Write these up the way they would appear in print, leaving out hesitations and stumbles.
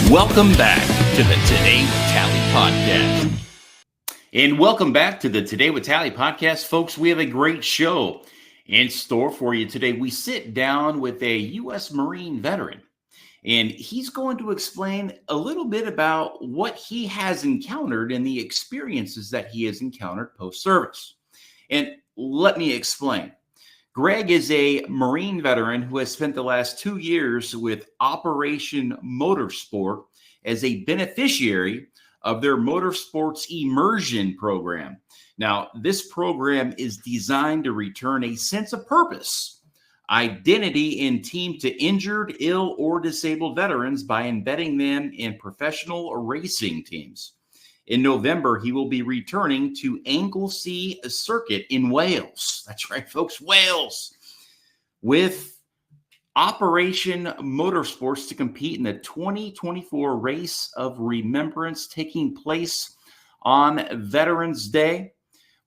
Welcome back to the Today with Tally podcast. And welcome back to the Today with Tally podcast, folks. We have a great show in store for you today. We sit down with a U.S. Marine veteran, and he's going to explain a little bit about what he has encountered and the experiences that he has encountered post-service. And let me explain. Greg is a Marine veteran who has spent the last 2 years with Operation Motorsport as a beneficiary of their Motorsports Immersion Program. Now, this program is designed to return a sense of purpose, identity, and team to injured, ill, or disabled veterans by embedding them in professional racing teams. In November, he will be returning to Anglesey Circuit in Wales. That's right, folks, Wales, with Operation Motorsports to compete in the 2024 Race of Remembrance taking place on Veterans Day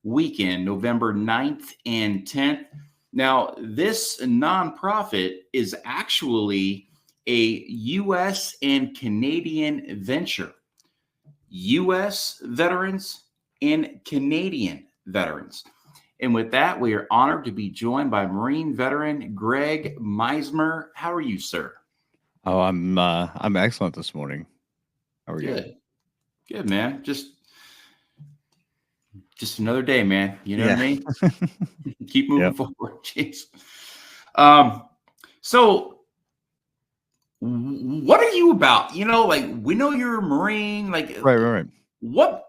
weekend, November 9th and 10th. Now, this nonprofit is actually a U.S. and Canadian venture. U.S. veterans and Canadian veterans. And with that, we are honored to be joined by Marine veteran Greg Meismer. How are you, sir? Oh, I'm excellent this morning. How are you? Good, man. Just another day, man. You know what I mean? Keep moving forward. Jeez. So what are you about? You know, like, we know you're a Marine. Like, right. What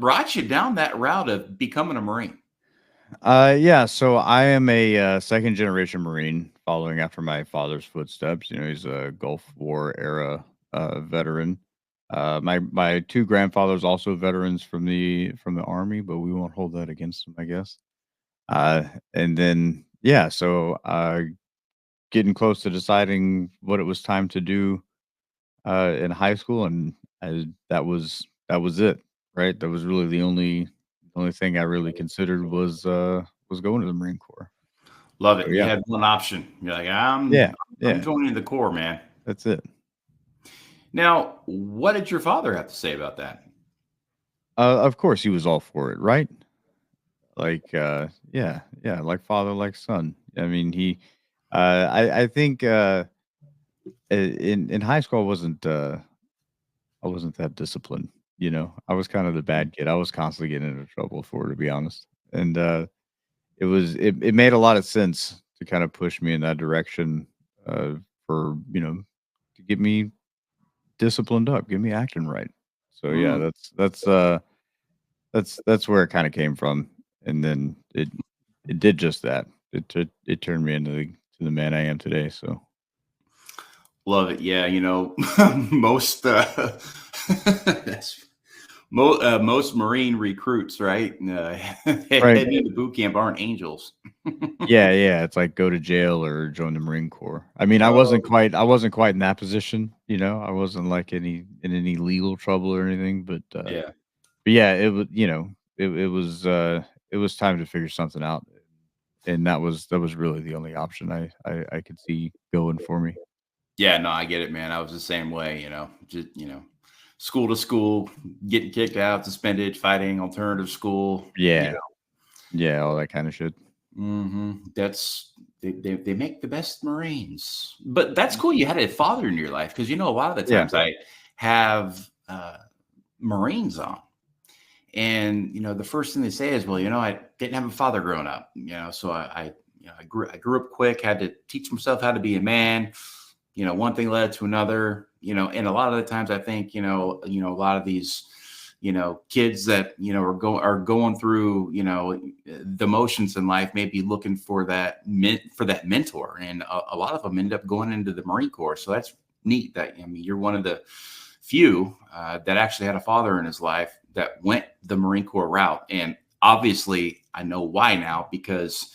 brought you down that route of becoming a Marine? So I am a second generation Marine, following after my father's footsteps. You know, he's a Gulf War era veteran. My two grandfathers also veterans from the Army, but we won't hold that against them, I guess. And then getting close to deciding what it was time to do in high school, and that was it, right? That was really the only thing I really considered was going to the Marine Corps. Love it. So, you had one option. You're like, I'm joining the Corps, man. That's it. Now, what did your father have to say about that? Of course, he was all for it, right? Like, like father, like son. I mean, he. I think in high school I wasn't that disciplined. You know, I was kind of the bad kid. I was constantly getting into trouble for it, to be honest. And it made a lot of sense to kind of push me in that direction for, you know, to get me disciplined up, get me acting right. So yeah, that's where it kind of came from. And then it did just that. It turned me into the man I am today. So love it. Yeah, you know, most most Marine recruits, right? Heading into boot camp aren't angels. yeah. It's like go to jail or join the Marine Corps. I mean, I wasn't quite in that position. You know, I wasn't like in any legal trouble or anything. But it was, you know, it was time to figure something out, and that was really the only option I could see going for me. Yeah, no, I get it, man. I was the same way. You know, just school to school, getting kicked out, suspended, fighting alternative school. Yeah, all that kind of shit. That's they make the best Marines. But that's cool. You had a father in your life, because, you know, a lot of the times I have Marines on, and, you know, the first thing they say is, well, you know, I didn't have a father growing up, you know, so I grew up quick, had to teach myself how to be a man. You know, one thing led to another, you know, and a lot of the times I think, you know, a lot of these, you know, kids that, you know, are going through, you know, the motions in life, maybe looking for that mentor. And a lot of them end up going into the Marine Corps. So that's neat that, I mean, you're one of the few that actually had a father in his life that went the Marine Corps route. And obviously I know why now, because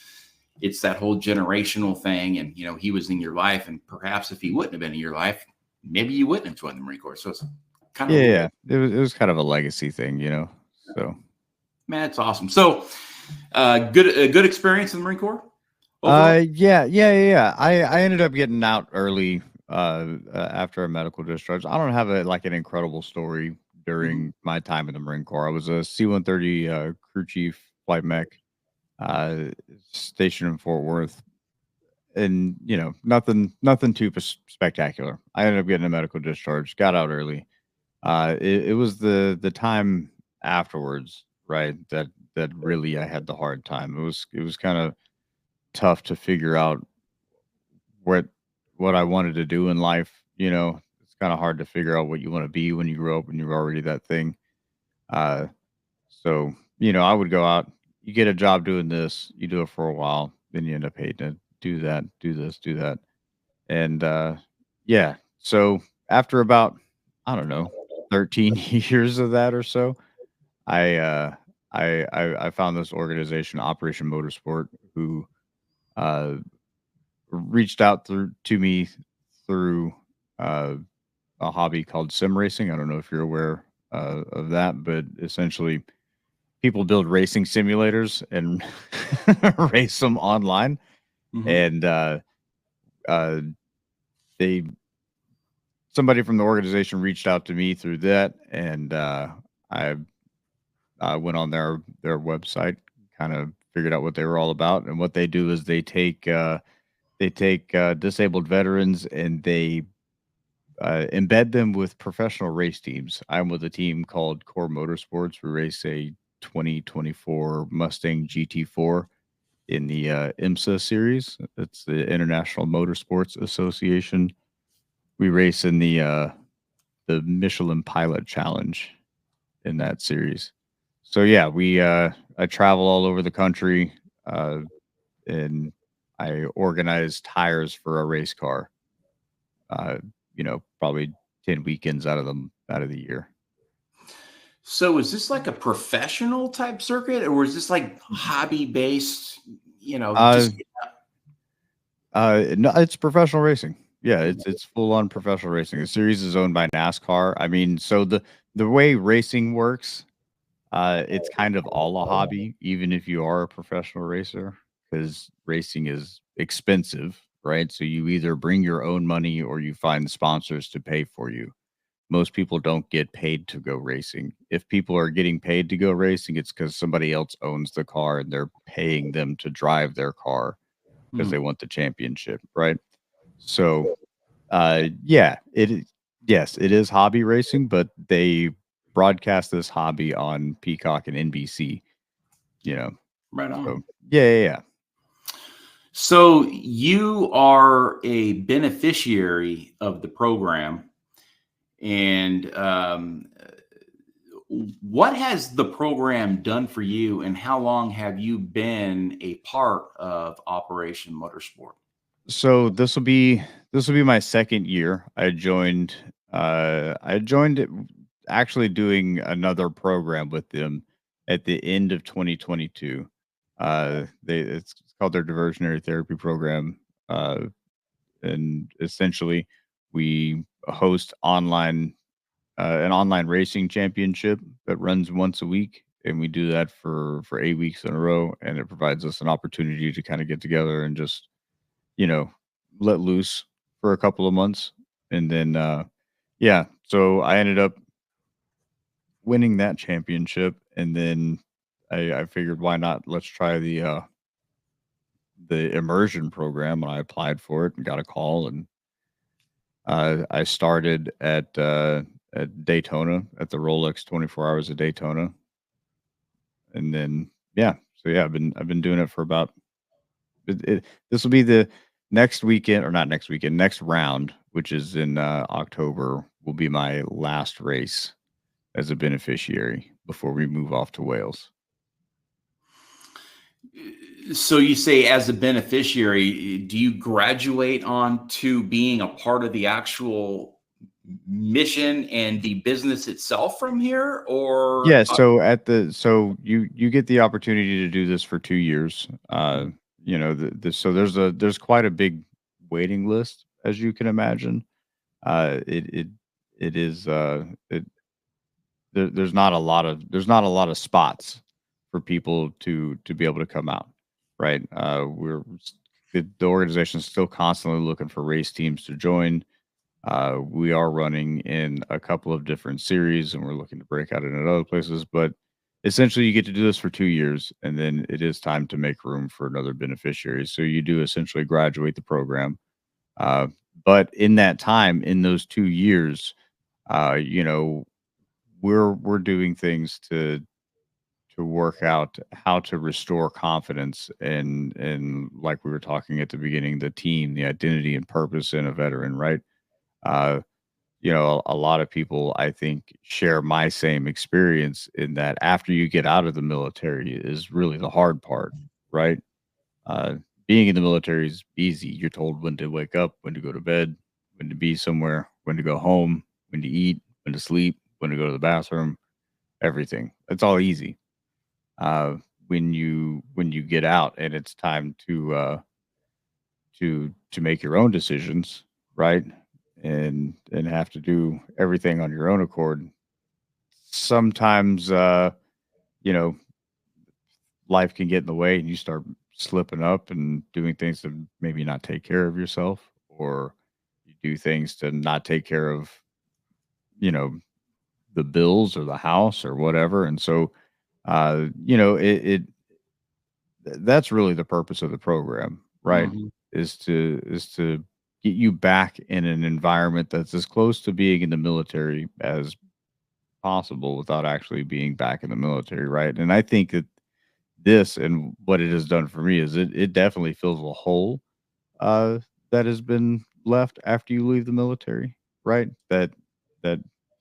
it's that whole generational thing. And, you know, he was in your life, and perhaps if he wouldn't have been in your life, maybe you wouldn't have joined the Marine Corps. So it's kind of, it was kind of a legacy thing, you know. So, man, it's awesome. So, good experience in the Marine Corps overall? Yeah. I ended up getting out early after a medical discharge, I don't have an incredible story Mhm. during my time in the Marine Corps. I was a C-130 crew chief flight mech, uh, stationed in Fort Worth, and nothing too spectacular. I ended up getting a medical discharge, got out early. It was the time afterwards, right, that really I had the hard time. It was kind of tough to figure out what what I wanted to do in life. It's kind of hard to figure out what you want to be when you grow up and you're already that thing. Uh, so I would go out, you get a job doing this, you do it for a while, then you end up hating it. Do that, do this, do that, and yeah. So after about, I don't know, 13 years of that or so, I I found this organization, Operation Motorsport, who uh, reached out to me through uh, a hobby called sim racing. I don't know if you're aware of that, but essentially, people build racing simulators and race them online. Mhm. And uh, they somebody from the organization reached out to me through that, and I went on their website, kind of figured out what they were all about. And what they do is they take disabled veterans and they embed them with professional race teams. I'm with a team called Core Motorsports. We race a 2024 Mustang GT4 in the IMSA series. It's the International Motorsports Association. We race in the Michelin Pilot Challenge in that series. So yeah, we I travel all over the country, uh, and I organize tires for a race car. Uh, probably 10 weekends out of the year. So is this like a professional type circuit, or is this like Mhm. hobby based? Uh, Just no, it's professional racing. Yeah, it's full on professional racing. The series is owned by NASCAR. I mean, so the way racing works, it's kind of all a hobby, even if you are a professional racer, because racing is expensive, right? So you either bring your own money or you find sponsors to pay for you. Most people don't get paid to go racing. If people are getting paid to go racing, it's because somebody else owns the car and they're paying them to drive their car because they mm, want the championship, right? So, yeah, yes, it is hobby racing, but they broadcast this hobby on Peacock and NBC, you know. right So, on. yeah, yeah, yeah. So you are a beneficiary of the program, and what has the program done for you, and how long have you been a part of Operation Motorsport? So this will be my second year. I joined it actually doing another program with them at the end of 2022. It's called their diversionary therapy program. And essentially we host an online racing championship that runs once a week, and we do that for 8 weeks in a row, and it provides us an opportunity to kind of get together and just you know, let loose for a couple of months. And then, yeah, so I ended up winning that championship. And then I figured, why not? Let's try the immersion program. And I applied for it and got a call. And I started at Daytona, at the Rolex 24 Hours of Daytona. And then, yeah, so yeah, I've been doing it for about this will be the next weekend, or not next weekend, next round, which is in October, will be my last race as a beneficiary before we move off to Wales. So you say, as a beneficiary, do you graduate on to being a part of the actual mission and the business itself from here, or Yeah, so you get the opportunity to do this for 2 years. So there's quite a big waiting list, as you can imagine. It is there's not a lot of spots for people to be able to come out, right? The organization is still constantly looking for race teams to join. We are running in a couple of different series, and we're looking to break out into other places. But essentially, you get to do this for 2 years, and then it is time to make room for another beneficiary. So you do essentially graduate the program. Uh, but in that time, in those 2 years, you know, we're doing things to work out how to restore confidence and like we were talking at the beginning, the team, the identity and purpose in a veteran, right? Uh, a lot of people I think share my same experience in that after you get out of the military is really the hard part, right? Uh, Being in the military is easy. You're told when to wake up, when to go to bed, when to be somewhere, when to go home, when to eat, when to sleep, when to go to the bathroom, everything. It's all easy. Uh, when you get out and it's time to make your own decisions, right? And have to do everything on your own accord. Sometimes you know, life can get in the way and you start slipping up and doing things to maybe not take care of yourself, or you do things to not take care of, you know, the bills or the house or whatever. And so that's really the purpose of the program, right? Hmm. Is to get you back in an environment that's as close to being in the military as possible without actually being back in the military, right? And I think that this and what it has done for me is it definitely fills a hole uh, that has been left after you leave the military, right? That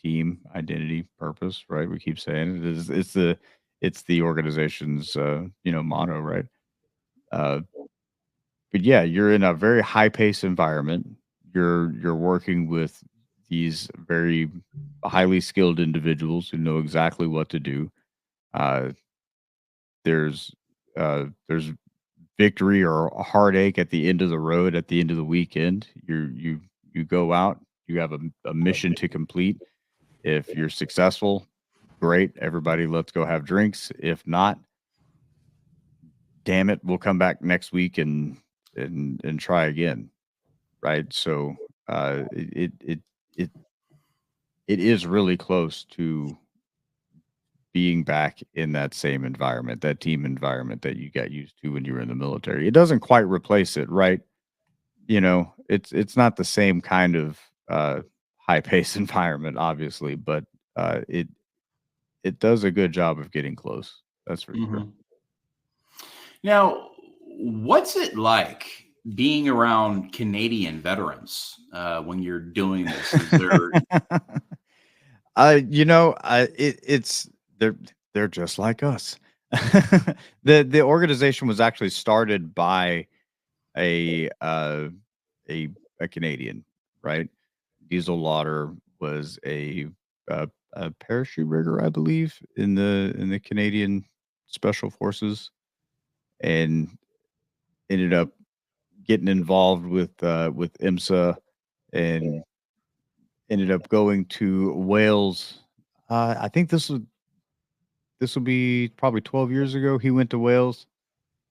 team identity purpose, right? We keep saying it's the organization's motto, right? Uh, but yeah, you're in a very high paced environment. You're working with these very highly skilled individuals who know exactly what to do. Uh, there's victory or a heartache at the end of the road at the end of the weekend. You go out, you have a mission to complete. If you're successful, great. Everybody, let's go have drinks. If not, damn it, we'll come back next week and try again. Right? So, it it is really close to being back in that same environment, that team environment that you got used to when you were in the military. It doesn't quite replace it, right? It's not the same kind of, high paced environment, obviously, but, it does a good job of getting close. That's for sure. Hmm. Now, what's it like being around Canadian veterans when you're doing this? Is there? It's they're just like us. The organization was actually started by a uh, a a Canadian, right? Diesel Lauder was a parachute rigger, I believe, in the Canadian Special Forces, and ended up getting involved with IMSA and ended up going to Wales. I think this will be probably 12 years ago. He went to Wales,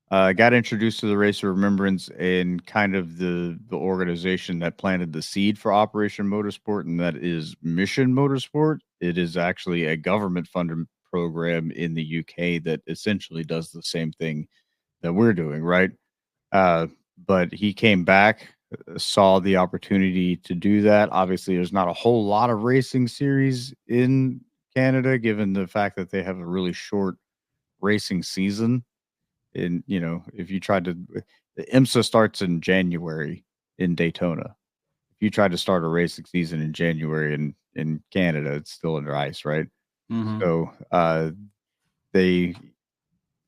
got introduced to the Race of Remembrance and kind of the organization that planted the seed for Operation Motorsport, and that is Mission Motorsport. It is actually a government funded program in the UK that essentially does the same thing that we're doing, right? Uh, but he came back, saw the opportunity to do that. Obviously, there's not a whole lot of racing series in Canada, given the fact that they have a really short racing season. And if you tried to, the IMSA starts in January in Daytona. If you tried to start a racing season in January in Canada, it's still under ice, right? Hmm. So they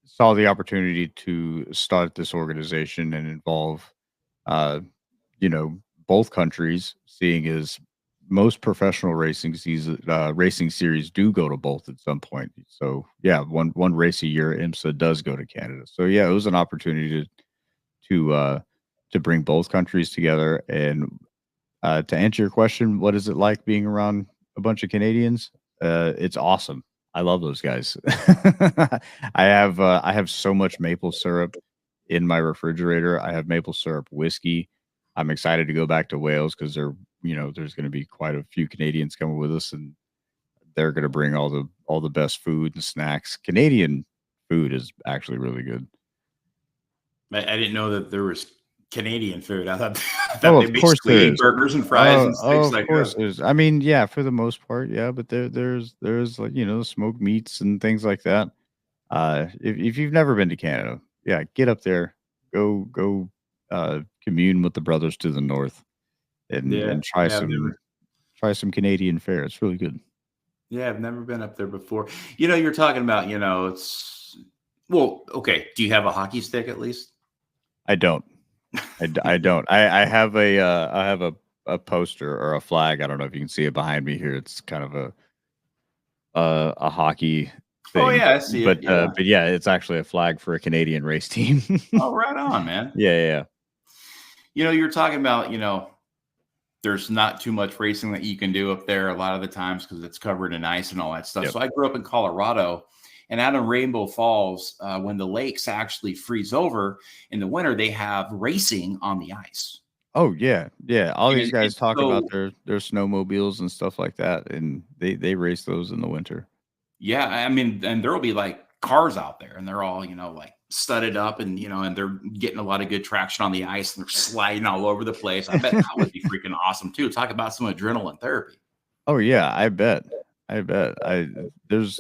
saw the opportunity to start this organization and involve uh, both countries, seeing as most professional racing series do go to both at some point. So yeah, one race a year, IMSA does go to Canada. So yeah, it was an opportunity to bring both countries together. And to answer your question, what is it like being around a bunch of Canadians? It's awesome. I love those guys. I have so much maple syrup in my refrigerator. I have maple syrup whiskey. I'm excited to go back to Wales because there's going to be quite a few Canadians coming with us, and they're going to bring all the best food and snacks. Canadian food is actually really good. I didn't know that there was Canadian food. I thought, they Of course basically there ate is. burgers and fries and things Of like course that. there's. I mean, yeah, for the most part, yeah, but there's like smoked meats and things like that. If you've never been to Canada, yeah, get up there, go commune with the brothers to the north, Yeah, and try yeah, some Canadian fare. It's really good. I've never been up there before. You're talking about, it's well, okay. Do you have a hockey stick at least? I don't. I don't. I have a poster or a flag. I don't know if you can see it behind me here. It's kind of a hockey Oh thing, yeah, I see it. Yeah. but yeah, it's actually a flag for a Canadian race team. Oh, right on, man. Yeah. You're talking about, there's not too much racing that you can do up there a lot of the times because it's covered in ice and all that stuff. Yep. So I grew up in Colorado, and out in Rainbow Falls, when the lakes actually freeze over in the winter, they have racing on the ice. Oh yeah. All these guys And talk about so, their snowmobiles and stuff like that, and they race those in the winter. yeah, I mean, and there'll be like cars out there, and they're all, like studded up, and and they're getting a lot of good traction on the ice, and they're sliding all over the place. I bet that would be freaking awesome too. Talk about some adrenaline therapy. Oh yeah, I bet. I there's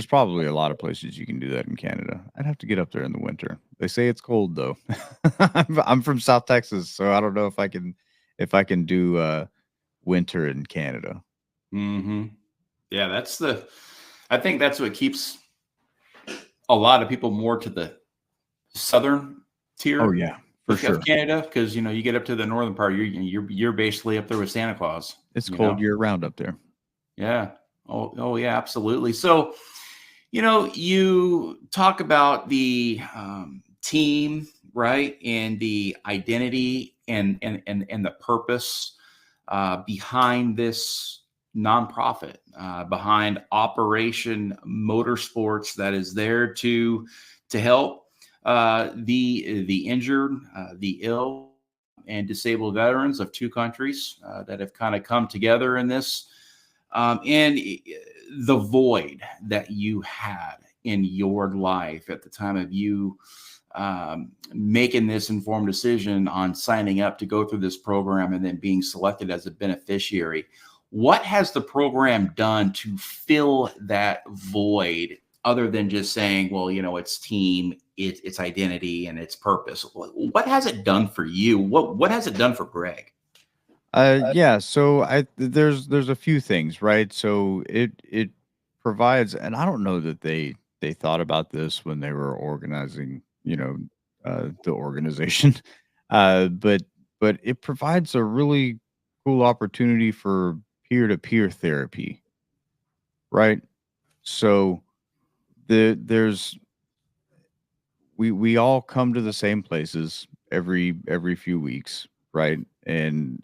probably a lot of places you can do that in Canada. I'd have to get up there in the winter. They say it's cold though. I'm from South Texas, so I don't know if I can do winter in Canada. Mm-hmm. Yeah, I think that's what keeps a lot of people more to the southern tier. Oh yeah, for sure. Of Canada, because you get up to the northern part, you're basically up there with Santa Claus. It's cold year round up there. Yeah. Oh yeah, absolutely. So, you talk about the team, right, and the identity and the purpose behind this nonprofit, behind Operation Motorsports, that is there to help the injured, the ill, and disabled veterans of two countries that have kind of come together in this. And the void that you had in your life at the time of you making this informed decision on signing up to go through this program and then being selected as a beneficiary. What has the program done to fill that void other than just saying, well, it's team, it's identity, and its purpose? What has it done for you? What has it done for Greg? Yeah, so there's a few things, right? So it provides, and I don't know that they thought about this when they were organizing, the organization, but it provides a really cool opportunity for peer-to-peer therapy, right? So there's we all come to the same places every few weeks, right? And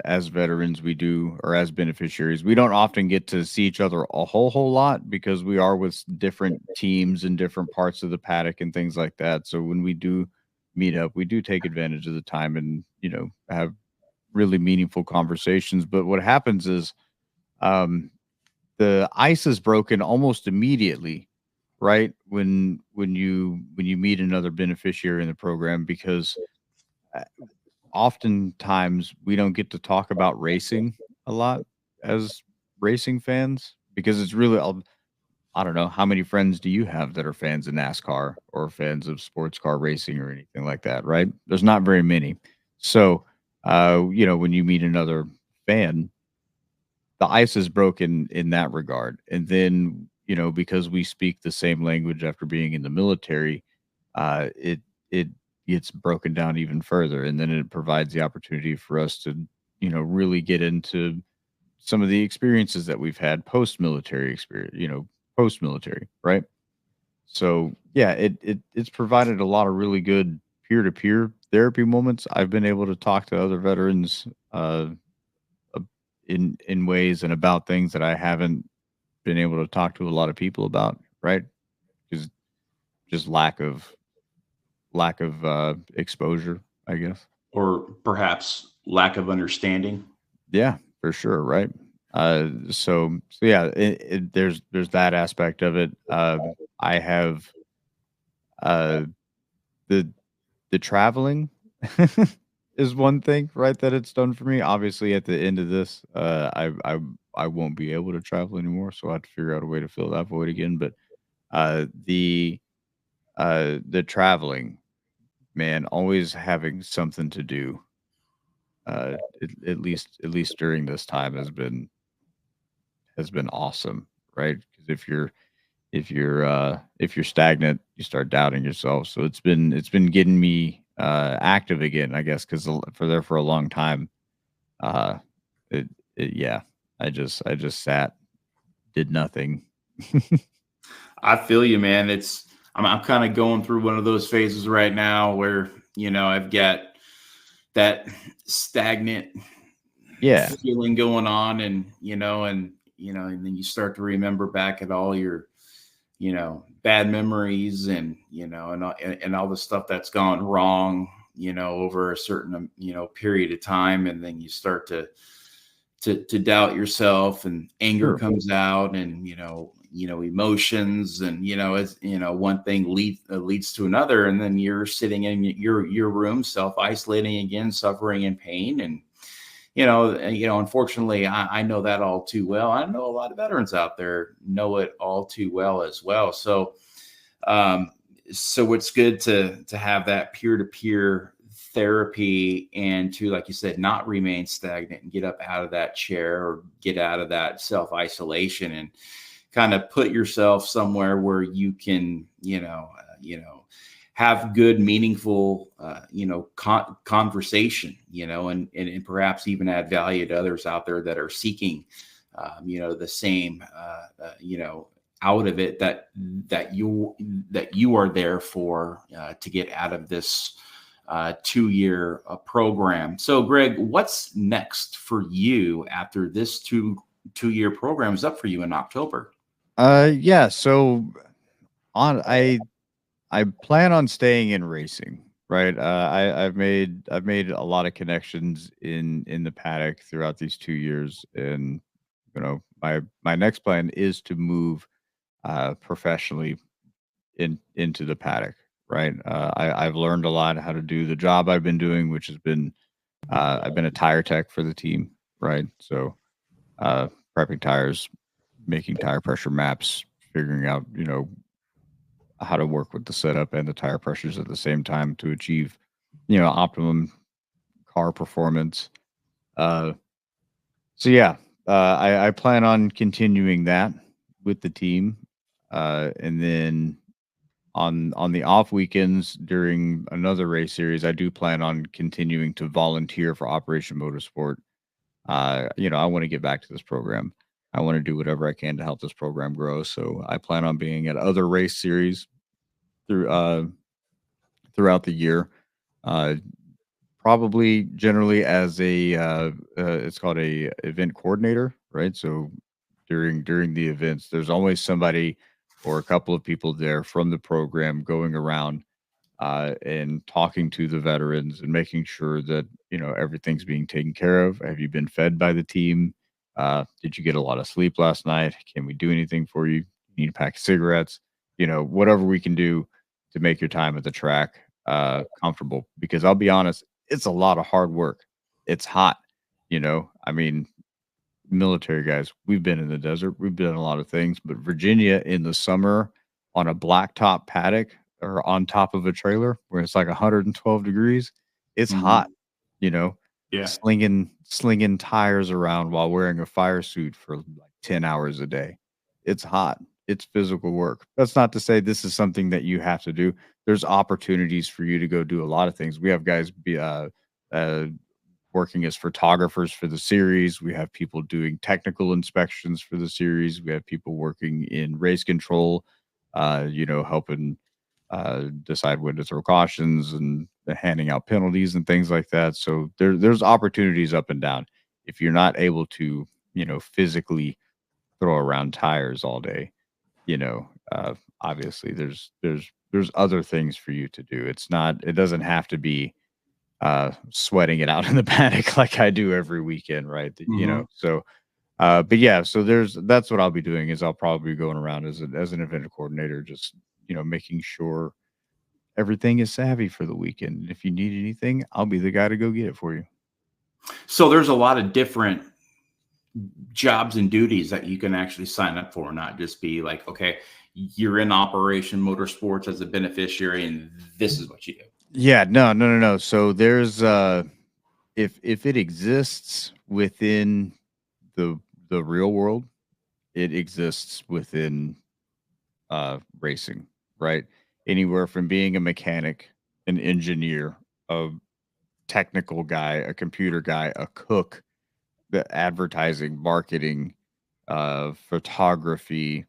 as veterans, we do, or as beneficiaries, we don't often get to see each other a whole lot because we are with different teams in different parts of the paddock and things like that. So when we do meet up, we do take advantage of the time and have really meaningful conversations. But what happens is the ice is broken almost immediately, right? When you meet another beneficiary in the program, because uh, oftentimes we don't get to talk about racing a lot as racing fans because it's really I don't know, how many friends do you have that are fans of NASCAR or fans of sports car racing or anything like that, right? There's not very many. So, when you meet another fan, the ice is broken in that regard. And then, because we speak the same language after being in the military, it gets broken down even further. And then it provides the opportunity for us to, really get into some of the experiences that we've had post-military experience, post-military, right? So yeah, it's provided a lot of really good peer-to-peer therapy moments. I've been able to talk to other veterans uh, in ways and about things that I haven't been able to talk to a lot of people about, right? Because just lack of exposure, I guess. Or perhaps lack of understanding. Yeah, for sure. Right. So yeah, there's that aspect of it. I have uh, the traveling is one thing, right? That it's done for me. Obviously, at the end of this, I won't be able to travel anymore, so I have to figure out a way to fill that void again. But uh, the the traveling, man, always having something to do. At least during this time has been awesome, right? Because if you're stagnant, you start doubting yourself. So it's been getting me active again, I guess, because for a long time, uh, it, yeah, I just sat, did nothing. I feel you, man. I'm kind of going through one of those phases right now where, I've got that stagnant Yeah, feeling going on, and then you start to remember back at all your, bad memories, and all the stuff that's gone wrong, over a certain, period of time. And then you start to doubt yourself, and anger sure. comes out, and emotions, and as one thing leads to another, and then you're sitting in your room, self-isolating again, suffering in pain. And unfortunately, I know that all too well. I know a lot of veterans out there know it all too well as well. Um, so it's good to have that peer-to-peer therapy, and to, like you said, not remain stagnant and get up out of that chair, or get out of that self-isolation, and kind of put yourself somewhere where you can, have good, meaningful, conversation, and perhaps even add value to others out there that are seeking, the same, out of it, that you are there for, to get out of this 2-year program. So, Greg, what's next for you after this two-year program is up for you in October? Yeah. So on I plan on staying in racing, right? I've made a lot of connections in the paddock throughout these 2 years, and my next plan is to move professionally into the paddock, right? I've learned a lot how to do the job I've been doing, which has been I've been a tire tech for the team, right? So prepping tires, making tire pressure maps, figuring out how to work with the setup and the tire pressures at the same time to achieve, optimum car performance. Uh, so yeah, I plan on continuing that with the team, and then on the off weekends during another race series, I do plan on continuing to volunteer for Operation Motorsport. I want to get back to this program. I want to do whatever I can to help this program grow. So I plan on being at other race series through throughout the year. Uh, Probably generally as it's called a event coordinator, right? So during the events, there's always somebody or a couple of people there from the program going around and talking to the veterans and making sure that everything's being taken care of. Have you been fed by the team? Did you get a lot of sleep last night? Can we do anything for you? You need a pack of cigarettes? Whatever we can do to make your time at the track comfortable. Because I'll be honest, it's a lot of hard work. It's hot. I mean, military guys, we've been in the desert, we've done a lot of things, but Virginia in the summer on a blacktop paddock or on top of a trailer where it's like 112 degrees, it's Mhm. hot, you know, Yeah. slinging tires around while wearing a fire suit for like 10 hours a day. It's hot. It's physical work. That's not to say this is something that you have to do. There's opportunities for you to go do a lot of things. We have guys uh, working as photographers for the series. We have people doing technical inspections for the series. We have people working in race control, helping decide when to throw cautions and handing out penalties and things like that. So there's opportunities up and down. If you're not able to, physically throw around tires all day, obviously there's other things for you to do. It doesn't have to be sweating it out in the paddock like I do every weekend, right? You Mm-hmm. know, so but yeah, so that's what I'll be doing is I'll probably be going around as an event coordinator, just making sure everything is savvy for the weekend. If you need anything, I'll be the guy to go get it for you. So there's a lot of different jobs and duties that you can actually sign up for, not just be like, okay, you're in Operation Motorsports as a beneficiary, and this is what you do. Yeah, no. So there's if it exists within the the real world, it exists within racing, right? Anywhere from being a mechanic, an engineer, a technical guy, a computer guy, a cook, the advertising, marketing, photography,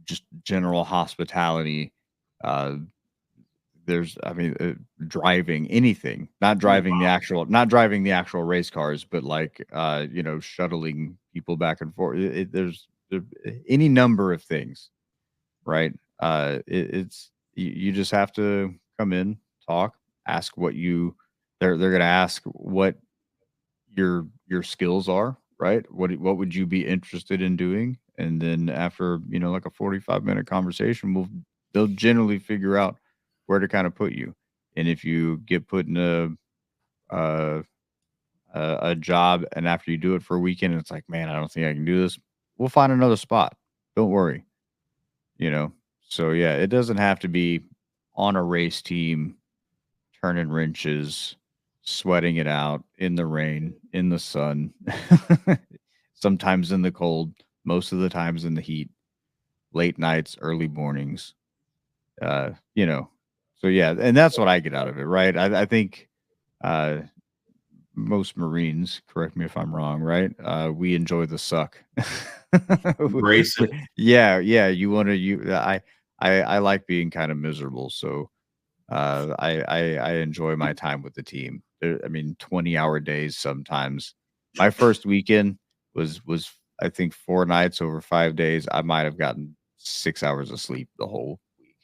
just general hospitality. Uh, I mean, driving anything, Oh, wow. not driving the actual race cars, but like, shuttling people back and forth. There, any number of things, right? You just have to come in, talk, ask what they're going to ask what your skills are, right? What would you be interested in doing? And then after, like a 45-minute conversation, they'll generally figure out where to kind of put you. And if you get put in uh, a job and after you do it for a weekend, it's like, man, I don't think I can do this. We'll find another spot. Don't worry, you know. So yeah, it doesn't have to be on a race team turning wrenches, sweating it out in the rain, in the sun, sometimes in the cold, most of the times in the heat, late nights, early mornings. Uh, you know, so yeah, and that's what I get out of it, right? I think uh, most Marines, correct me if I'm wrong, right? We enjoy the suck. Embrace it. Yeah. I like being kind of miserable, so I enjoy my time with the team. I mean, 20-hour days sometimes. My first weekend was I think 4 nights over 5 days. I might have gotten 6 hours of sleep the whole week.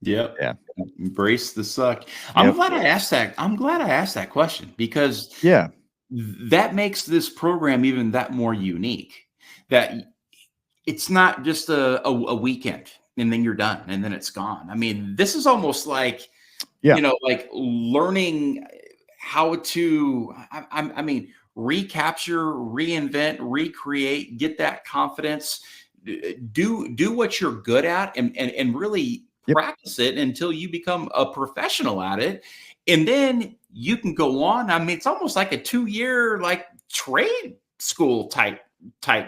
Yep. Yeah. Embrace the suck. I'm Yep. glad I asked that. I'm glad I asked that question because Yeah. that makes this program even that more unique. That it's not just a weekend and then you're done and then it's gone. I mean, this is almost like, Yeah. like learning how to, I mean, recapture, reinvent, recreate, get that confidence, do what you're good at and really Yep. practice it until you become a professional at it. And then you can go on. I mean, it's almost like a 2-year like trade school type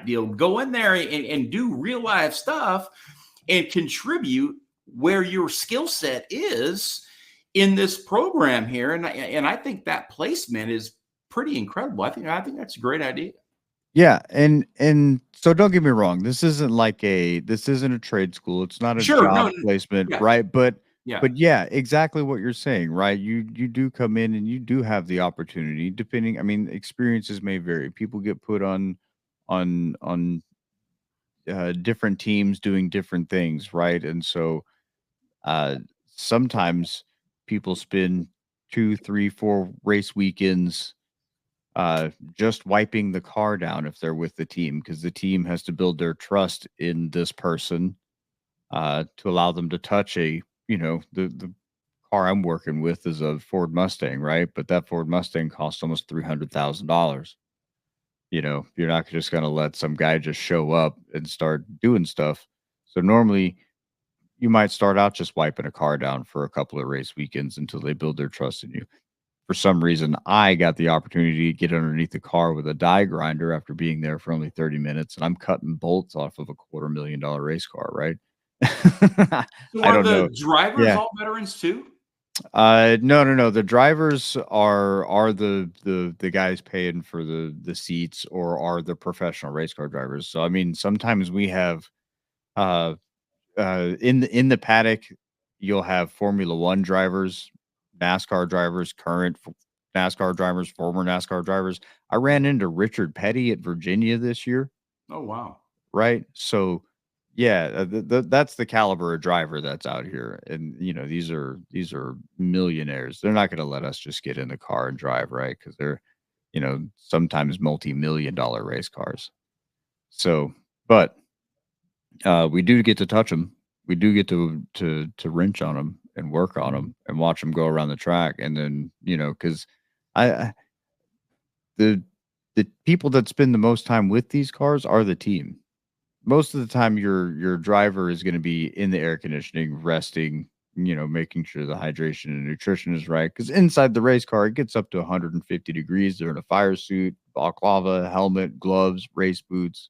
deal. Go in there and do real life stuff and contribute where your skill set is in this program here. And I think that placement is pretty incredible. I think that's a great idea. Yeah, and so don't get me wrong, this isn't a trade school, it's not a Sure. job No. placement, Yeah. right? Yeah. But yeah, exactly what you're saying, right? You do come in and you do have the opportunity depending, I mean, experiences may vary. People get put on different teams doing different things, right? And so uh sometimes people spend 2, 3, 4 race weekends just wiping the car down if they're with the team because the team has to build their trust in this person to allow them to touch the car I'm working with is a Ford Mustang, right? But that Ford Mustang costs almost $300,000. You're not just going to let some guy just show up and start doing stuff. So normally you might start out just wiping a car down for a couple of race weekends until they build their trust in you. For some reason, I got the opportunity to get underneath the car with a die grinder after being there for only 30 minutes, and I'm cutting bolts off of a $250,000 race car, right? So I are don't know. the drivers Yeah. all veterans too? No. The drivers are the guys paying for the seats or are the professional race car drivers. So I mean, sometimes we have uh in the paddock, you'll have Formula One drivers, NASCAR drivers, NASCAR drivers, former NASCAR drivers. I ran into Richard Petty at Virginia this year, Oh wow. right? So Yeah, that's the caliber of driver that's out here, and these are millionaires. They're not going to let us just get in the car and drive, right? Because they're sometimes multi-million-dollar race cars. So, but we do get to touch them. We do get to wrench on them and work on them and watch them go around the track, and then because I the people that spend the most time with these cars are the team. Most of the time your driver is going to be in the air conditioning, resting, making sure the hydration and nutrition is right. Because inside the race car, it gets up to 150 degrees. They're in a fire suit, balaclava, helmet, gloves, race boots.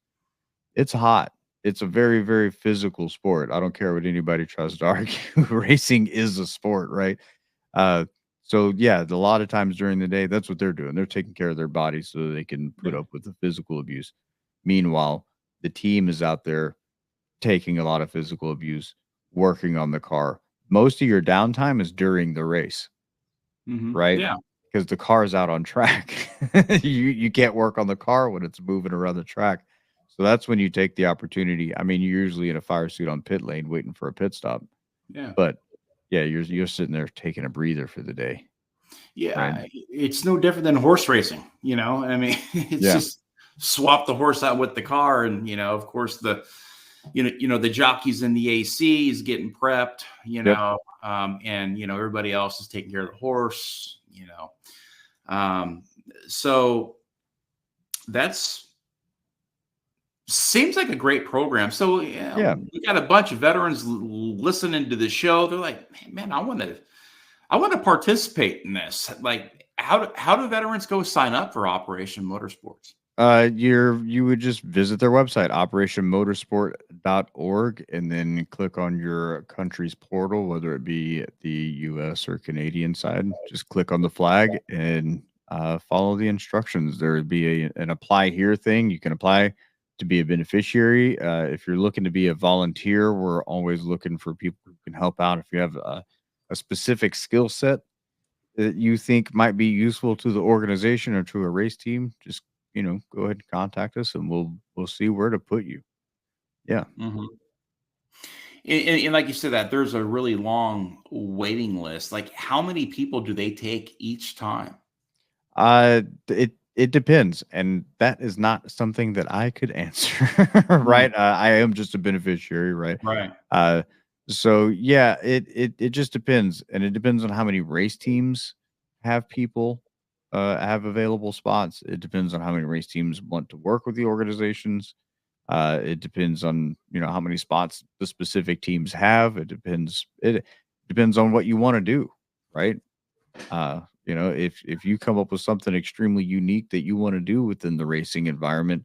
It's hot. It's a very, very physical sport. I don't care what anybody tries to argue. Racing is a sport, right? Uh, so yeah, a lot of times during the day, that's what they're doing. They're taking care of their bodies so they can put up with the physical abuse. Meanwhile, the team is out there taking a lot of physical abuse, working on the car. Most of your downtime is during the race, right? Yeah. Because the car is out on track. You can't work on the car when it's moving around the track. So that's when you take the opportunity. I mean, you're usually in a fire suit on pit lane waiting for a pit stop. Yeah. But yeah, you're sitting there taking a breather for the day. Yeah. Right? It's no different than horse racing, I mean, it's just swap the horse out with the car. And, of course, the jockeys in the AC is getting prepped, and, everybody else is taking care of the horse, so that's seems like a great program. So we got a bunch of veterans listening to the show. They're like, man, I want to participate in this. Like, how do veterans go sign up for Operation Motorsports? You would just visit their website, operationmotorsport.org, and then click on your country's portal, whether it be the US or Canadian side. Just click on the flag and follow the instructions. There would be an apply here thing. You can apply to be a beneficiary. If you're looking to be a volunteer, we're always looking for people who can help out. If you have a specific skill set that you think might be useful to the organization or to a race team, just go ahead and contact us, and we'll see where to put you. Yeah. Mm-hmm. And like you said, that there's a really long waiting list. Like, how many people do they take each time? It depends, and that is not something that I could answer. Right. I am just a beneficiary, right? Right. So yeah, it just depends, and it depends on how many race teams have people have available spots. It depends on how many race teams want to work with the organizations. It depends on how many spots the specific teams have. It depends on what you want to do, right? If you come up with something extremely unique that you want to do within the racing environment,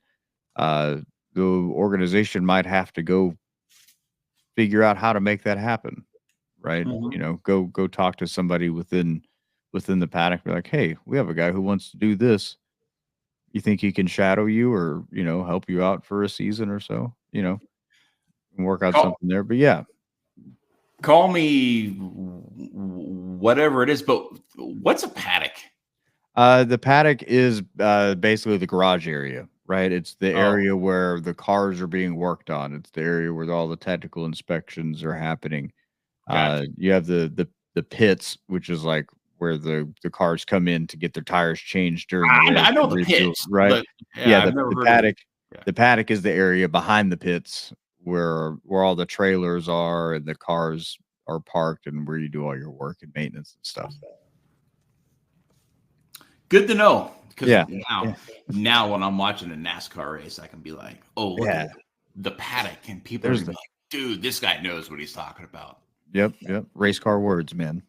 the organization might have to go figure out how to make that happen, right? Mm-hmm. Go talk to somebody within the paddock. Be like, hey, we have a guy who wants to do this. You think he can shadow you or help you out for a season or so? And work out something there. But yeah, call me whatever it is. But what's a paddock? The paddock is basically the garage area, right? It's the area where the cars are being worked on. It's the area where all the technical inspections are happening. Gotcha. You have the pits, which is like where the cars come in to get their tires changed during the race. I know the pits, right? But, the paddock. The paddock is the area behind the pits where all the trailers are and the cars are parked and where you do all your work and maintenance and stuff. Good to know. Because now when I'm watching a NASCAR race, I can be like, oh, look at the paddock. And people are like, dude, this guy knows what he's talking about. Yep. Race car words, man.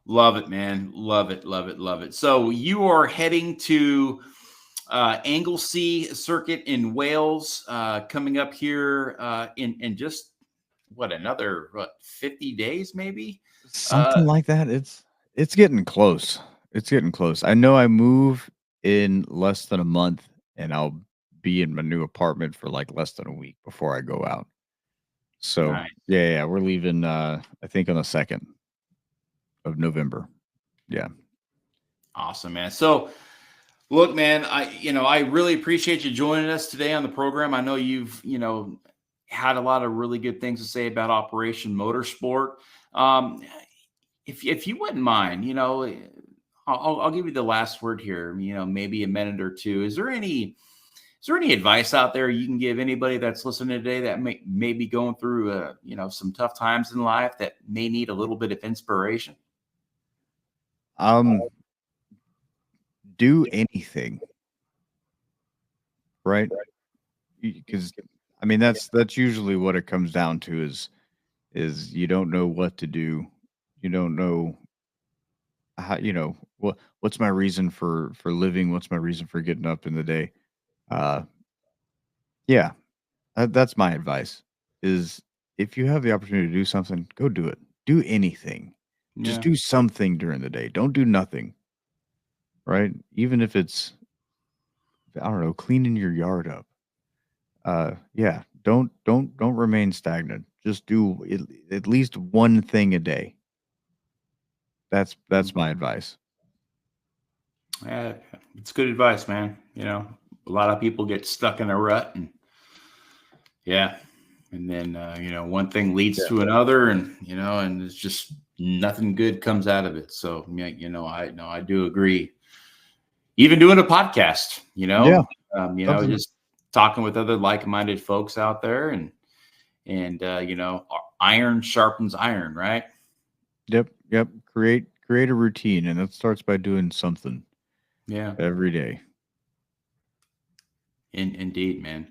Love it, man. Love it. So you are heading to Anglesey Circuit in Wales, coming up here in just another 50 days, maybe something like that. It's getting close. I know I move in less than a month, and I'll be in my new apartment for like less than a week before I go out. So nice. yeah, we're leaving. I think on the 2nd of November. Yeah. Awesome, man. So Look, man, I really appreciate you joining us today on the program. I know you've, had a lot of really good things to say about Operation Motorsport. Um, if you wouldn't mind, I'll give you the last word here. Maybe a minute or two. Is there any advice out there you can give anybody that's listening today that may be going through, some tough times in life that may need a little bit of inspiration? Do anything, right? Because I mean that's usually what it comes down to is you don't know what to do. You don't know how, what's my reason for living? What's my reason for getting up in the day? Uh, yeah, that's my advice. Is if you have the opportunity to do something, go do it. Do anything. Just Yeah. do something during the day. Don't do nothing. Right? Even if it's, I don't know, cleaning your yard up. Yeah. Don't remain stagnant. Just do at least one thing a day. That's my advice. Yeah, it's good advice, man. A lot of people get stuck in a rut, and yeah, and then one thing leads to another, and it's just nothing good comes out of it. So yeah, I do agree. Even doing a podcast, Yeah. just talking with other like-minded folks out there, and iron sharpens iron, right? Yep. Create a routine, and that starts by doing something. Yeah. Every day. Indeed, man.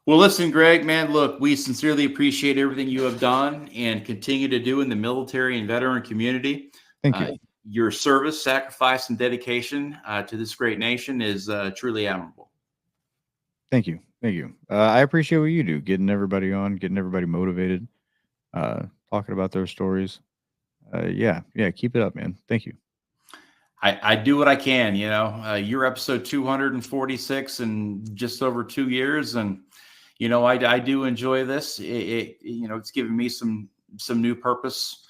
Well, listen, Greg, man, look, we sincerely appreciate everything you have done and continue to do in the military and veteran community. Thank you. Your service, sacrifice, and dedication to this great nation is truly admirable. Thank you. Thank you. I appreciate what you do, getting everybody on, getting everybody motivated, talking about their stories. Yeah, keep it up, man. Thank you. I do what I can, you're episode 246 in just over 2 years. And, I do enjoy this. It's given me some new purpose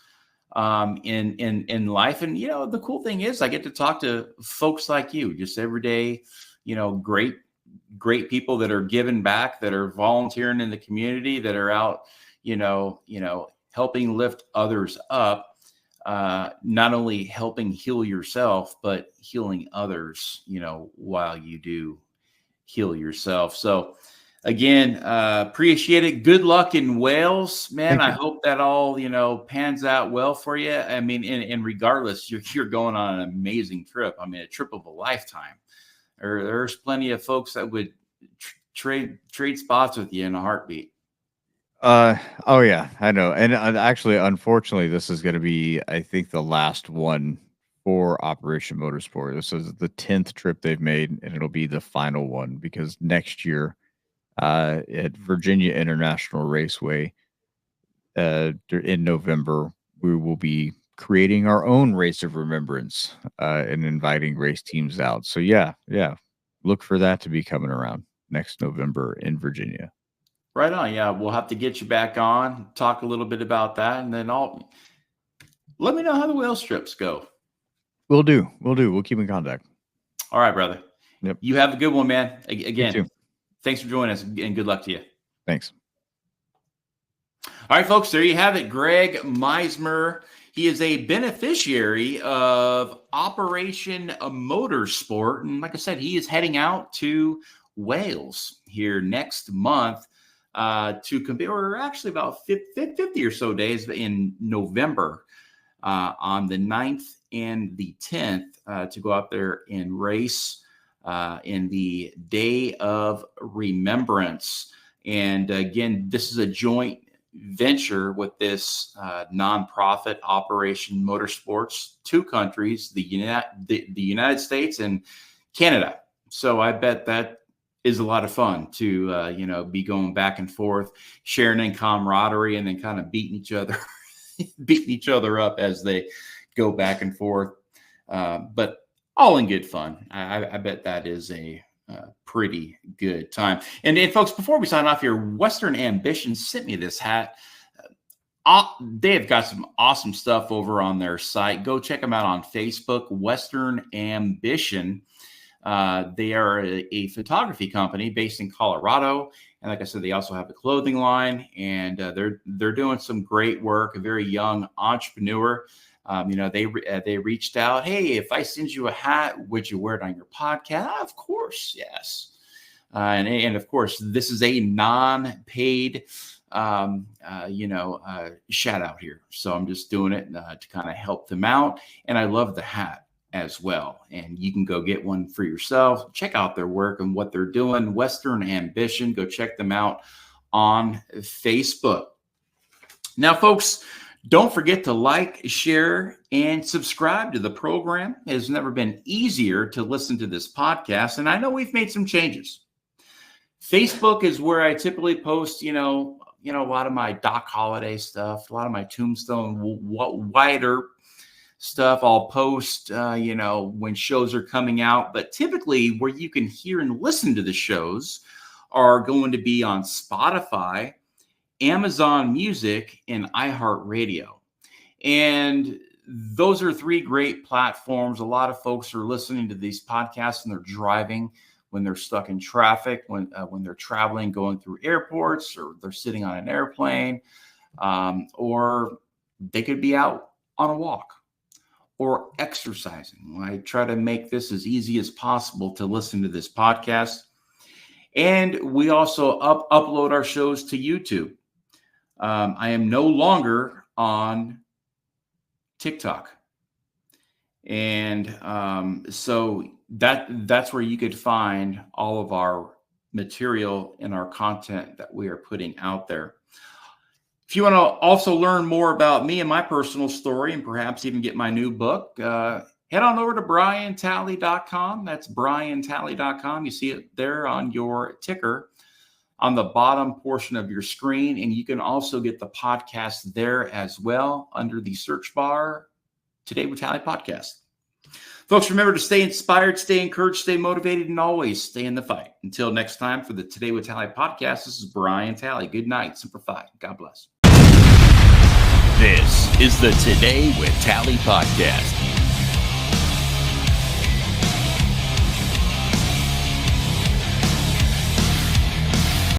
in life. And, the cool thing is I get to talk to folks like you just every day, great people that are giving back, that are volunteering in the community, that are out, helping lift others up. Not only helping heal yourself, but healing others, while you do heal yourself. So again, appreciate it. Good luck in Wales, man. I hope that all, pans out well for you. I mean, and regardless, you're going on an amazing trip. I mean, a trip of a lifetime. There's plenty of folks that would trade spots with you in a heartbeat. Oh yeah, I know. And actually, unfortunately, this is going to be, I think, the last one for Operation Motorsport. This is the 10th trip they've made, and it'll be the final one because next year, at Virginia International Raceway, in November, we will be creating our own Race of Remembrance, and inviting race teams out. So yeah, look for that to be coming around next November in Virginia. Right on. Yeah, we'll have to get you back on, talk a little bit about that, and then let me know how the Wales trips go. We'll do. We'll keep in contact. All right, brother. Yep. You have a good one, man. Again, thanks for joining us, and good luck to you. Thanks. All right, folks, there you have it. Greg Meismer. He is a beneficiary of Operation Motorsport. And like I said, he is heading out to Wales here next month to compete, or actually about 50 or so days in November on the 9th and the 10th to go out there and race in the Day of Remembrance. And again, this is a joint venture with this nonprofit Operation Motorsports, 2 countries, the United States and Canada. So I bet that is a lot of fun to be going back and forth, sharing in camaraderie, and then kind of beating each other up as they go back and forth. But all in good fun. I bet that is a pretty good time. And folks, before we sign off here, Western Ambition sent me this hat. They have got some awesome stuff over on their site. Go check them out on Facebook, Western Ambition. They are a photography company based in Colorado. And like I said, they also have a clothing line, and they're doing some great work. A very young entrepreneur. They reached out. Hey, if I send you a hat, would you wear it on your podcast? Of course, yes. And of course, this is a non-paid, shout out here. So I'm just doing it to kind of help them out. And I love the hat as well. And you can go get one for yourself. Check out their work and what they're doing. Western Ambition. Go check them out on Facebook. Now, folks, don't forget to like, share, and subscribe to the program. It has never been easier to listen to this podcast. And I know we've made some changes. Facebook is where I typically post, a lot of my Doc Holliday stuff, a lot of my Tombstone wider stuff. I'll post, when shows are coming out. But typically where you can hear and listen to the shows are going to be on Spotify, Amazon Music, and iHeartRadio. And those are three great platforms. A lot of folks are listening to these podcasts and they're driving, when they're stuck in traffic, when they're traveling, going through airports, or they're sitting on an airplane, or they could be out on a walk or exercising. I try to make this as easy as possible to listen to this podcast. And we also upload our shows to YouTube. I am no longer on TikTok. And so that's where you could find all of our material and our content that we are putting out there. If you want to also learn more about me and my personal story, and perhaps even get my new book, head on over to briantalley.com. That's briantalley.com. You see it there on your ticker on the bottom portion of your screen. And you can also get the podcast there as well under the search bar, Today with Tally Podcast. Folks, remember to stay inspired, stay encouraged, stay motivated, and always stay in the fight. Until next time, for the Today with Tally podcast, this is Brian Talley. Good night. Semper Fi. God bless. This is the Today with Tally podcast.